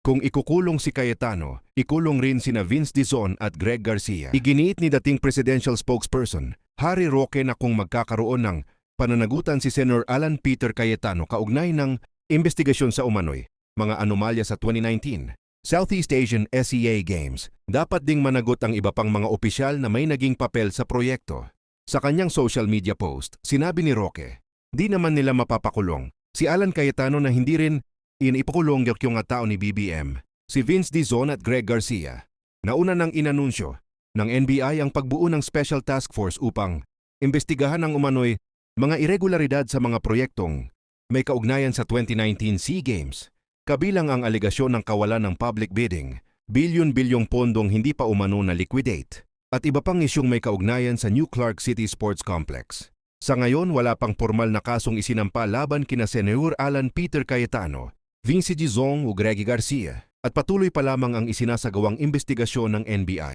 Kung ikukulong si Cayetano, ikulong rin sina Vince Dizon at Greg Garcia. Iginiit ni dating presidential spokesperson Harry Roque na kung magkakaroon ng pananagutan si Senator Alan Peter Cayetano kaugnay ng investigasyon sa umano'y mga anomalya sa 2019 Southeast Asian SEA Games, dapat ding managot ang iba pang mga opisyal na may naging papel sa proyekto. Sa kanyang social media post, sinabi ni Roque, di naman nila mapapakulong si Alan Cayetano na hindi rin inipakulong yung tao ni BBM, si Vince Dizon at Greg Garcia. Nauna nang inanunsyo ng NBI ang pagbuo ng Special Task Force upang imbestigahan ang umano'y mga irregularidad sa mga proyektong may kaugnayan sa 2019 SEA Games, kabilang ang aligasyon ng kawalan ng public bidding, bilyon-bilyong pondong hindi pa umano na liquidate, at iba pang isyong may kaugnayan sa New Clark City Sports Complex. Sa ngayon, wala pang formal na kasong isinampa laban kina Senator Alan Peter Cayetano, Vince Dizon o Greg Garcia, at patuloy pa lamang ang isinasagawang investigasyon ng NBI.